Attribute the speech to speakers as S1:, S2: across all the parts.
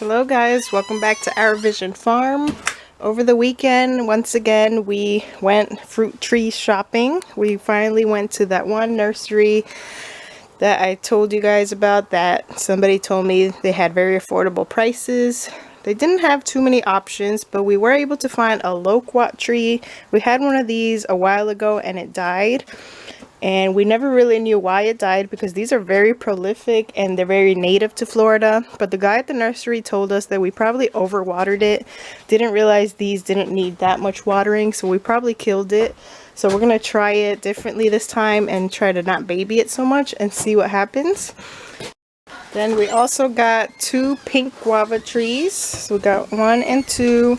S1: Hello guys, welcome back to Our Vision Farm. Over the weekend, once again, we went fruit tree shopping. We finally went to that one nursery that I told you guys about, that somebody told me they had very affordable prices. They didn't have too many options, but we were able to find a loquat tree. We had one of these a while ago and it died. And we never really knew why it died because these are very prolific and they're very native to Florida. But the guy at the nursery told us that we probably overwatered it. Didn't realize these didn't need that much watering, so we probably killed it. So we're going to try it differently this time and try to not baby it so much and see what happens. Then we also got two pink guava trees. So we got one and two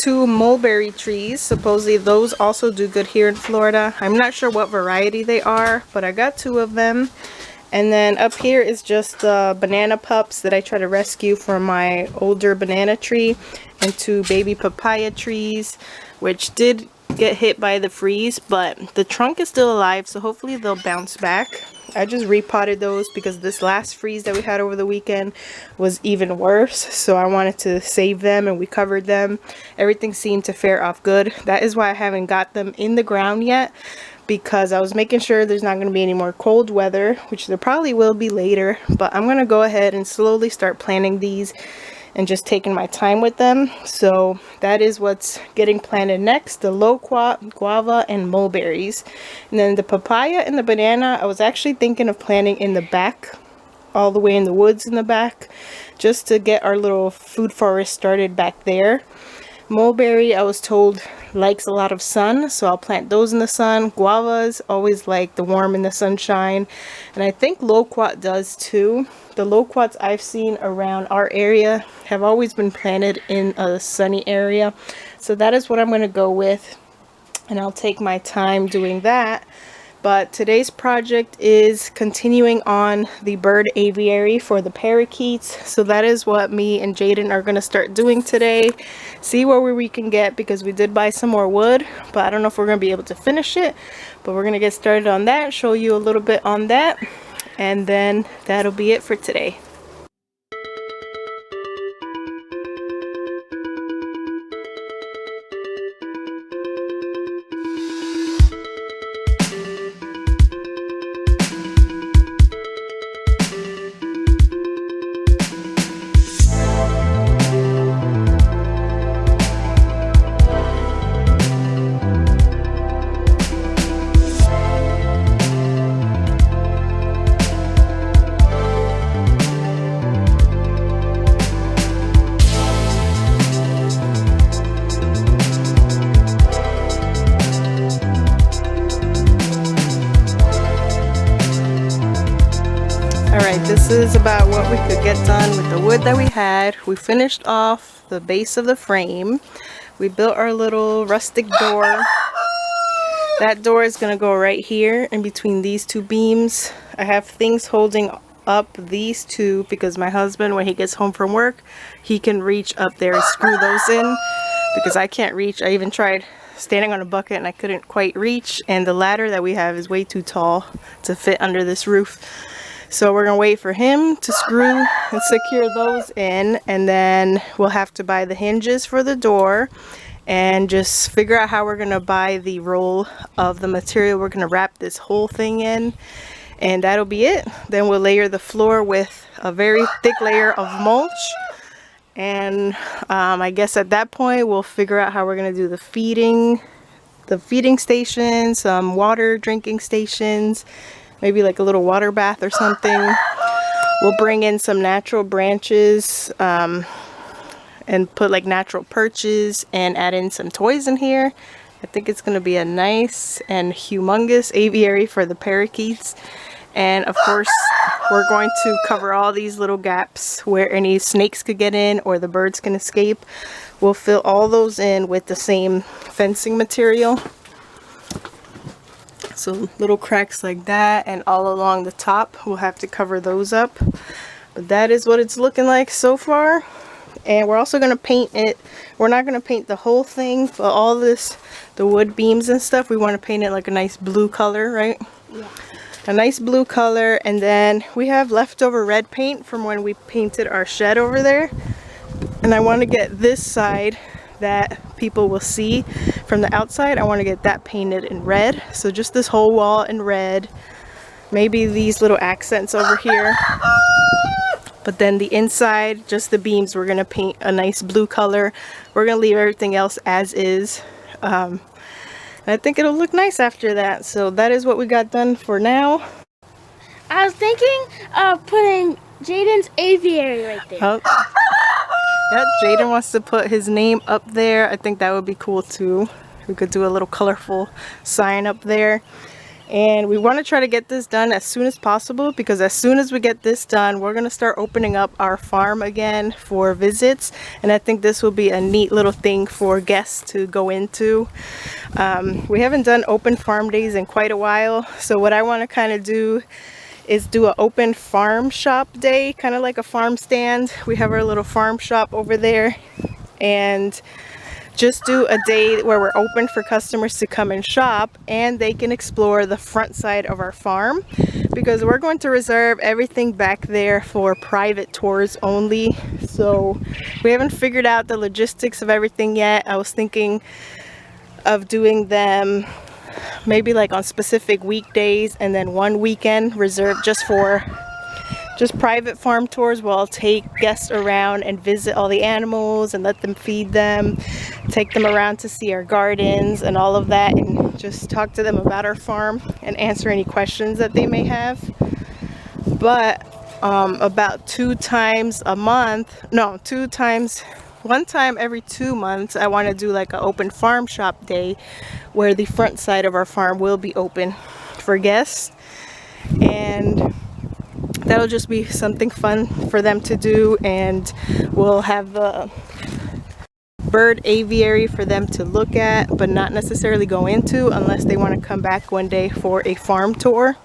S1: mulberry trees. Supposedly those also do good here in Florida. I'm not sure what variety they are, but I got two of them. And then up here is just the banana pups that I try to rescue from my older banana tree, and two baby papaya trees, which did get hit by the freeze, but the trunk is still alive, so hopefully they'll bounce back. I just repotted those because this last freeze that we had over the weekend was even worse, so I wanted to save them and we covered them. Everything seemed to fare off good. That is why I haven't got them in the ground yet, because I was making sure there's not going to be any more cold weather, which there probably will be later, but I'm going to go ahead and slowly start planting these and just taking my time with them. So that is what's getting planted next: the loquat, guava, and mulberries. And then the papaya and the banana, I was actually thinking of planting in the back, all the way in the woods in the back, just to get our little food forest started back there. Mulberry, I was told, likes a lot of sun, so I'll plant those in the sun. Guavas always like the warm and the sunshine, and I think loquat does too. The loquats I've seen around our area have always been planted in a sunny area, so that is what I'm going to go with, and I'll take my time doing that. But today's project is continuing on the bird aviary for the parakeets. So that is what me and Jaden are going to start doing today. See where we can get, because we did buy some more wood, but I don't know if we're going to be able to finish it. But we're going to get started on that, show you a little bit on that, and then that'll be it for today. Alright, this is about what we could get done with the wood that we had. We finished off the base of the frame. We built our little rustic door. That door is going to go right here in between these two beams. I have things holding up these two because my husband, when he gets home from work, he can reach up there and screw those in, because I can't reach. I even tried standing on a bucket and I couldn't quite reach, and the ladder that we have is way too tall to fit under this roof. So we're gonna wait for him to screw and secure those in, and then we'll have to buy the hinges for the door and just figure out how we're gonna buy the roll of the material we're gonna wrap this whole thing in, and that'll be it. Then we'll layer the floor with a very thick layer of mulch, and I guess at that point we'll figure out how we're gonna do the feeding stations, water drinking stations, maybe like a little water bath or something. We'll bring in some natural branches and put like natural perches and add in some toys in here. I think it's going to be a nice and humongous aviary for the parakeets. And of course, we're going to cover all these little gaps where any snakes could get in or the birds can escape. We'll fill all those in with the same fencing material. So little cracks like that, and all along the top we'll have to cover those up. But that is what it's looking like so far. And we're also going to paint it. We're not going to paint the whole thing, but all this, the wood beams and stuff, we want to paint it like a nice blue color, right? Yeah. A nice blue color. And then we have leftover red paint from when we painted our shed over there. And I want to get this side that people will see from the outside, I want to get that painted in red. So just this whole wall in red, maybe these little accents over here, but then the inside, just the beams, we're going to paint a nice blue color. We're going to leave everything else as is. I think it'll look nice after that. So that is what we got done for now.
S2: I was thinking of putting Jaden's aviary right there.
S1: Oh. Yep, Jaden wants to put his name up there. I think that would be cool too. We could do a little colorful sign up there. And we want to try to get this done as soon as possible, because as soon as we get this done, we're going to start opening up our farm again for visits. And I think this will be a neat little thing for guests to go into. We haven't done open farm days in quite a while. So what I want to kind of do is do an open farm shop day, kind of like a farm stand. We have our little farm shop over there, and just do a day where we're open for customers to come and shop, and they can explore the front side of our farm, because we're going to reserve everything back there for private tours only. So we haven't figured out the logistics of everything yet. I was thinking of doing them maybe like on specific weekdays, and then one weekend reserved just for private farm tours, where I'll take guests around and visit all the animals and let them feed them, take them around to see our gardens and all of that, and just talk to them about our farm and answer any questions that they may have. But about 2 times a month, no, 2 times, one time every 2 months, I want to do like an open farm shop day where the front side of our farm will be open for guests, and that'll just be something fun for them to do. And we'll have the bird aviary for them to look at, but not necessarily go into unless they want to come back one day for a farm tour.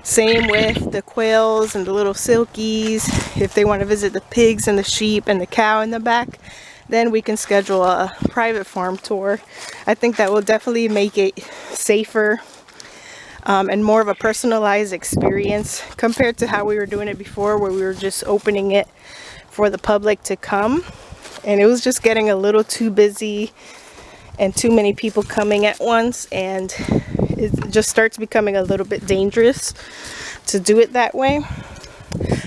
S1: Same with the quails and the little silkies. If they want to visit the pigs and the sheep and the cow in the back, then we can schedule a private farm tour. I think that will definitely make it safer and more of a personalized experience compared to how we were doing it before, where we were just opening it for the public to come. And it was just getting a little too busy and too many people coming at once, and it just starts becoming a little bit dangerous to do it that way.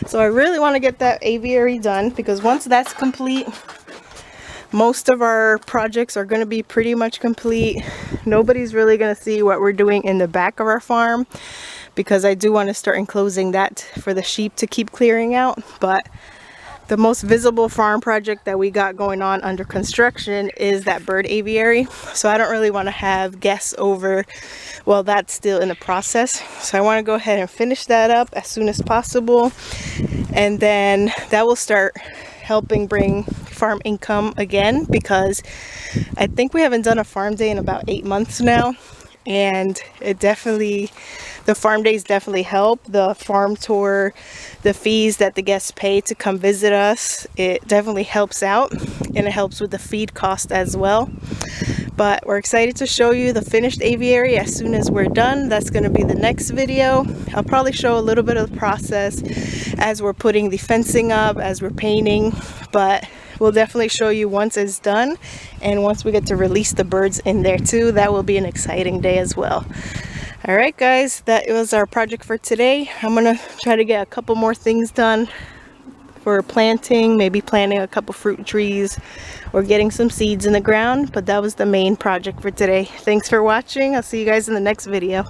S1: So I really want to get that aviary done, because once that's complete, most of our projects are going to be pretty much complete. Nobody's really going to see what we're doing in the back of our farm, because I do want to start enclosing that for the sheep to keep clearing out. But the most visible farm project that we got going on under construction is that bird aviary. So I don't really want to have guests over while that's still in the process. So I want to go ahead and finish that up as soon as possible, and then that will start helping bring farm income again, because I think we haven't done a farm day in about 8 months now, and it definitely, the farm days definitely help. The farm tour, the fees that the guests pay to come visit us, it definitely helps out, and it helps with the feed cost as well. But we're excited to show you the finished aviary as soon as we're done. That's going to be the next video. I'll probably show a little bit of the process as we're putting the fencing up, as we're painting, but we'll definitely show you once it's done, and once we get to release the birds in there too. That will be an exciting day as well. All right guys, that was our project for today. I'm gonna try to get a couple more things done for planting, maybe planting a couple fruit trees or getting some seeds in the ground, but that was the main project for today. Thanks for watching. I'll see you guys in the next video.